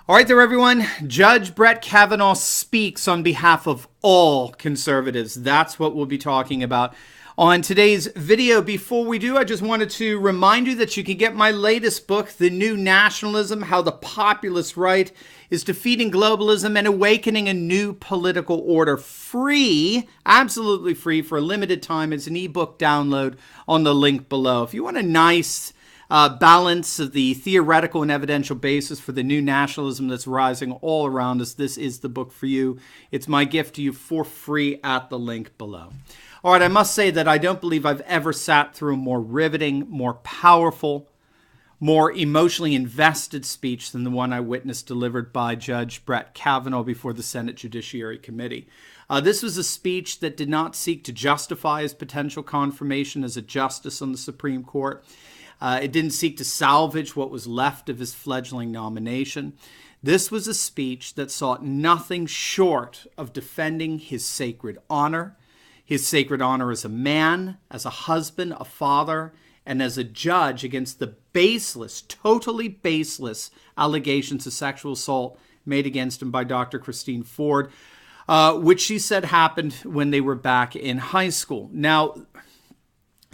All right there, everyone. Judge Brett Kavanaugh speaks on behalf of all conservatives. That's what we'll be talking about on today's video. Before we do, I just wanted to remind you that you can get my latest book, The New Nationalism: How the Populist Right is Defeating Globalism and Awakening a New Political Order. Free, absolutely free for a limited time. It's an ebook download on the link below. If you want a nice balance of the theoretical and evidential basis for the new nationalism that's rising all around us, this is the book for you. It's my gift to you for free at the link below. All right, I must say that I don't believe I've ever sat through a more riveting, more powerful, more emotionally invested speech than the one I witnessed delivered by Judge Brett Kavanaugh before the Senate Judiciary Committee. This was a speech that did not seek to justify his potential confirmation as a justice on the Supreme Court. It didn't seek to salvage what was left of his fledgling nomination. This was a speech that sought nothing short of defending his sacred honor as a man, as a husband, a father, and as a judge against the baseless, totally baseless allegations of sexual assault made against him by Dr. Christine Ford, which she said happened when they were back in high school. Now,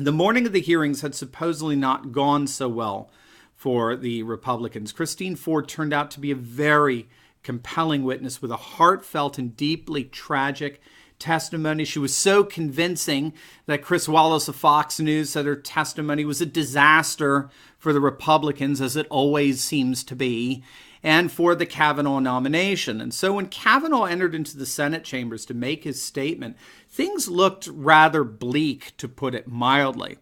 the morning of the hearings had supposedly not gone so well for the Republicans. Christine Ford turned out to be a very compelling witness with a heartfelt and deeply tragic testimony. She was so convincing that Chris Wallace of Fox News said her testimony was a disaster for the Republicans, as it always seems to be, and for the Kavanaugh nomination. And so when Kavanaugh entered into the Senate chambers to make his statement, things looked rather bleak, to put it mildly.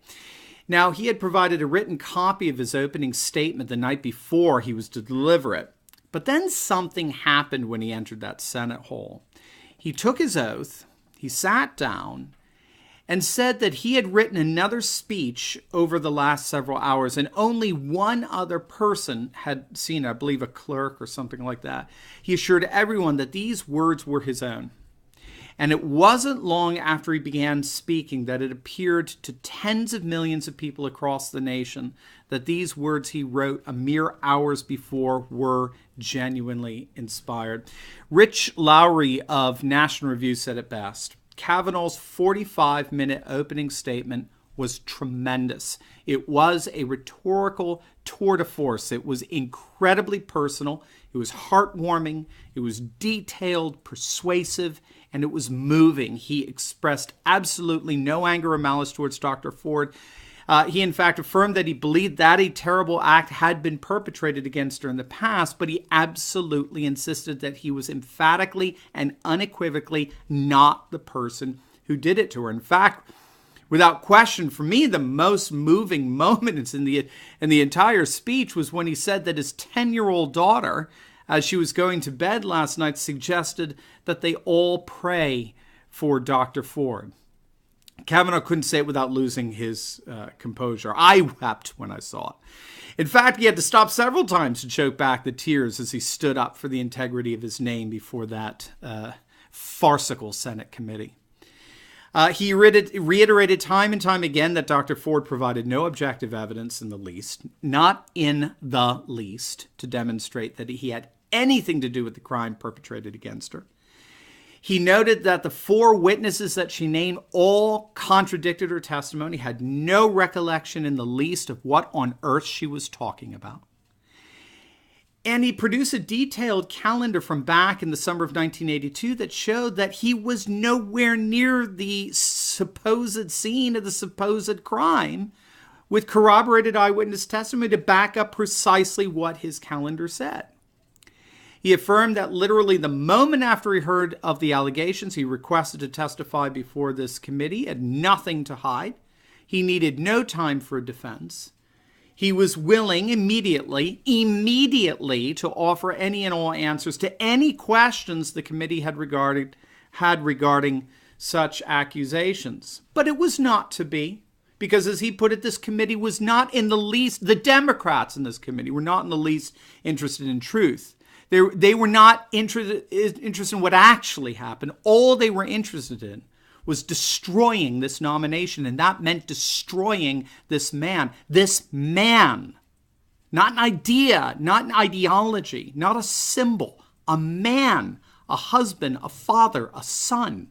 Now, he had provided a written copy of his opening statement the night before he was to deliver it. But then something happened when he entered that Senate hall. He took his oath, he sat down, and said that he had written another speech over the last several hours, and only one other person had seen it, I believe a clerk or something like that. He assured everyone that these words were his own. And it wasn't long after he began speaking that it appeared to tens of millions of people across the nation that these words he wrote a mere hours before were genuinely inspired. Rich Lowry of National Review said it best. Kavanaugh's 45-minute opening statement was tremendous. It was a rhetorical tour de force. It was incredibly personal. It was heartwarming. It was detailed, persuasive, and it was moving. He expressed absolutely no anger or malice towards Dr. Ford. He, in fact, affirmed that he believed that a terrible act had been perpetrated against her in the past, but he absolutely insisted that he was emphatically and unequivocally not the person who did it to her. In fact, without question, for me, the most moving moments in the entire speech was when he said that his 10-year-old daughter, as she was going to bed last night, suggested that they all pray for Dr. Ford. Kavanaugh couldn't say it without losing his composure. I wept when I saw it. In fact, he had to stop several times to choke back the tears as he stood up for the integrity of his name before that farcical Senate committee. He reiterated time and time again that Dr. Ford provided no objective evidence in the least, not in the least, to demonstrate that he had anything to do with the crime perpetrated against her. He noted that the four witnesses that she named all contradicted her testimony, had no recollection in the least of what on earth she was talking about. And he produced a detailed calendar from back in the summer of 1982 that showed that he was nowhere near the supposed scene of the supposed crime, with corroborated eyewitness testimony to back up precisely what his calendar said. He affirmed that literally the moment after he heard of the allegations, he requested to testify before this committee, had nothing to hide. He needed no time for a defense. He was willing immediately to offer any and all answers to any questions the committee had regarding such accusations. But it was not to be, because as he put it, this committee was not in the least, the Democrats in this committee were not in the least interested in truth. They were not interested in what actually happened. All they were interested in was destroying this nomination, and that meant destroying this man. This man not an idea, not an ideology, not a symbol, a man, a husband, a father, a son.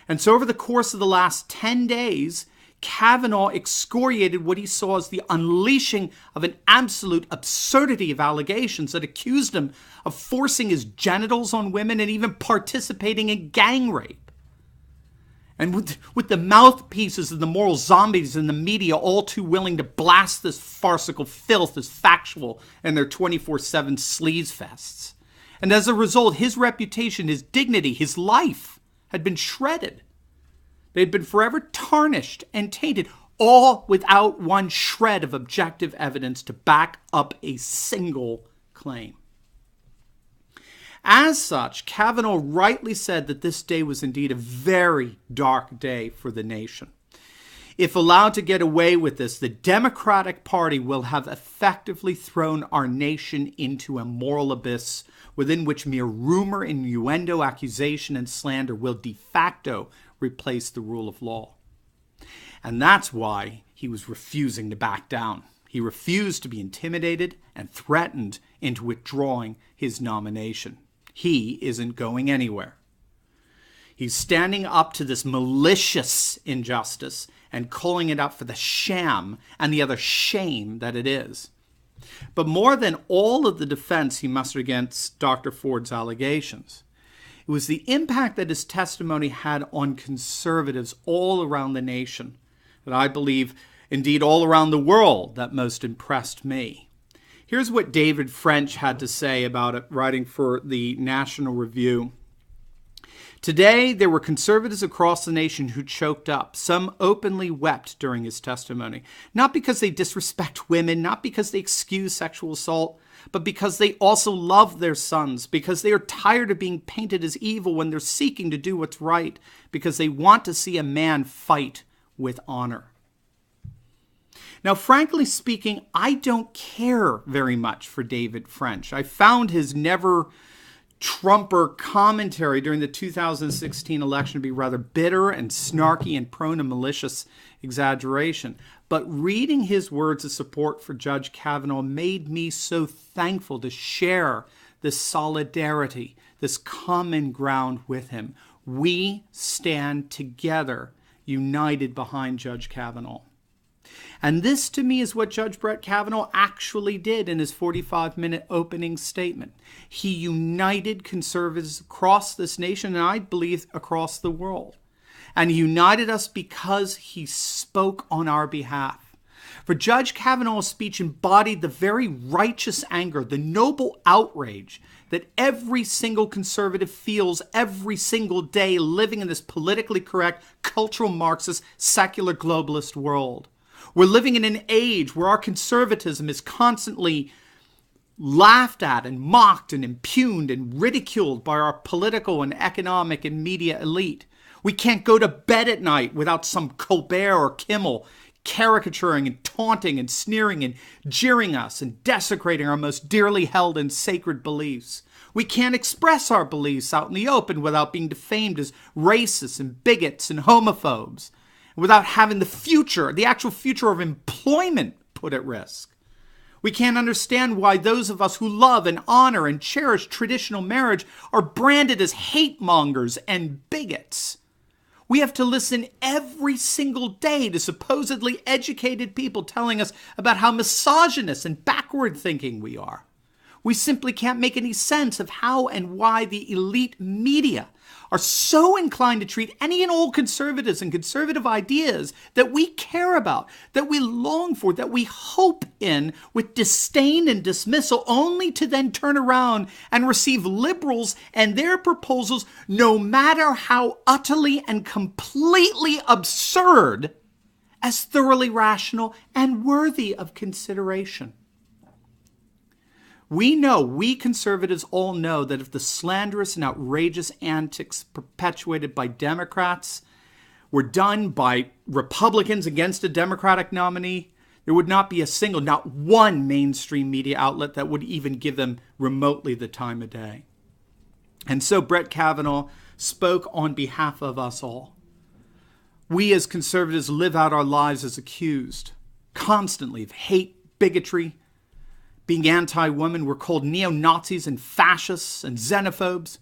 And so over the course of the last 10 days, Kavanaugh excoriated what he saw as the unleashing of an absolute absurdity of allegations that accused him of forcing his genitals on women and even participating in gang rape. And with the mouthpieces of the moral zombies in the media all too willing to blast this farcical filth as factual in their 24/7 sleaze fests. And as a result, his reputation, his dignity, his life had been shredded. They had been forever tarnished and tainted, all without one shred of objective evidence to back up a single claim. As such, Kavanaugh rightly said that this day was indeed a very dark day for the nation. If allowed to get away with this, the Democratic Party will have effectively thrown our nation into a moral abyss within which mere rumor, innuendo, accusation, and slander will de facto replace the rule of law. And that's why he was refusing to back down. He refused to be intimidated and threatened into withdrawing his nomination. He isn't going anywhere. He's standing up to this malicious injustice and calling it out for the sham and the other shame that it is. But more than all of the defense he mustered against Dr. Ford's allegations, it was the impact that his testimony had on conservatives all around the nation, that I believe, indeed all around the world, that most impressed me. Here's what David French had to say about it, writing for the National Review. Today, there were conservatives across the nation who choked up. Some openly wept during his testimony, not because they disrespect women, not because they excuse sexual assault, but because they also love their sons, because they are tired of being painted as evil when they're seeking to do what's right, because they want to see a man fight with honor. Now, frankly speaking, I don't care very much for David French. I found his never-Trumper commentary during the 2016 election to be rather bitter and snarky and prone to malicious exaggeration. But reading his words of support for Judge Kavanaugh made me so thankful to share this solidarity, this common ground with him. We stand together, united behind Judge Kavanaugh. And this, to me, is what Judge Brett Kavanaugh actually did in his 45-minute opening statement. He united conservatives across this nation, and I believe across the world. And he united us because he spoke on our behalf. For Judge Kavanaugh's speech embodied the very righteous anger, the noble outrage that every single conservative feels every single day living in this politically correct, cultural Marxist, secular globalist world. We're living in an age where our conservatism is constantly laughed at and mocked and impugned and ridiculed by our political and economic and media elite. We can't go to bed at night without some Colbert or Kimmel caricaturing and taunting and sneering and jeering us and desecrating our most dearly held and sacred beliefs. We can't express our beliefs out in the open without being defamed as racists and bigots and homophobes, without having the future, the actual future of employment put at risk. We can't understand why those of us who love and honor and cherish traditional marriage are branded as hate mongers and bigots. We have to listen every single day to supposedly educated people telling us about how misogynist and backward thinking we are. We simply can't make any sense of how and why the elite media are so inclined to treat any and all conservatives and conservative ideas that we care about, that we long for, that we hope in with disdain and dismissal, only to then turn around and receive liberals and their proposals, no matter how utterly and completely absurd, as thoroughly rational and worthy of consideration. We conservatives all know that if the slanderous and outrageous antics perpetuated by Democrats were done by Republicans against a Democratic nominee, there would not be a single, not one mainstream media outlet that would even give them remotely the time of day. And so Brett Kavanaugh spoke on behalf of us all. We as conservatives live out our lives as accused, constantly, of hate, bigotry, being anti-woman. We're called neo-Nazis and fascists and xenophobes.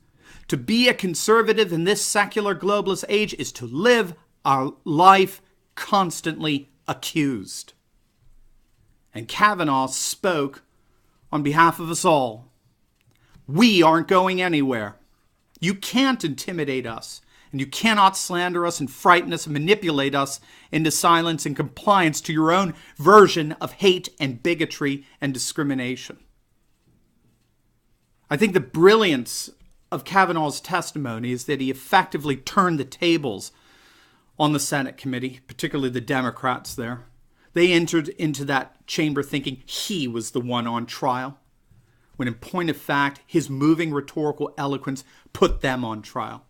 To be a conservative in this secular globalist age is to live our life constantly accused. And Kavanaugh spoke on behalf of us all. We aren't going anywhere. You can't intimidate us, and you cannot slander us and frighten us and manipulate us into silence and compliance to your own version of hate and bigotry and discrimination. I think the brilliance of Kavanaugh's testimony is that he effectively turned the tables on the Senate committee, particularly the Democrats there. They entered into that chamber thinking he was the one on trial, when in point of fact, his moving rhetorical eloquence put them on trial.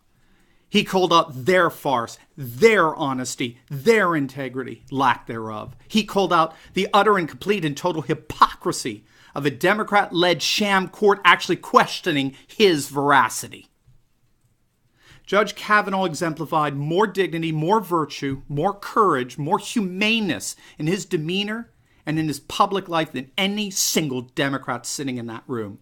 He called out their farce, their honesty, their integrity, lack thereof. He called out the utter and complete and total hypocrisy of a Democrat-led sham court actually questioning his veracity. Judge Kavanaugh exemplified more dignity, more virtue, more courage, more humaneness in his demeanor and in his public life than any single Democrat sitting in that room.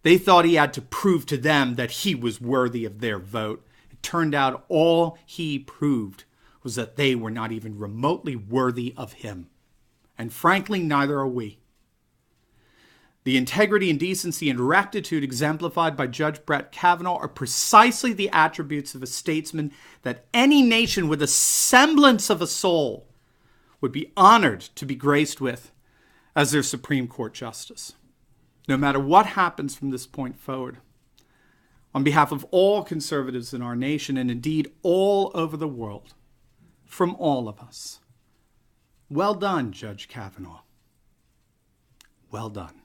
They thought he had to prove to them that he was worthy of their vote. It turned out all he proved was that they were not even remotely worthy of him. And frankly, neither are we. The integrity and decency and rectitude exemplified by Judge Brett Kavanaugh are precisely the attributes of a statesman that any nation with a semblance of a soul would be honored to be graced with as their Supreme Court justice. No matter what happens from this point forward, on behalf of all conservatives in our nation and indeed all over the world, from all of us, well done, Judge Kavanaugh. Well done.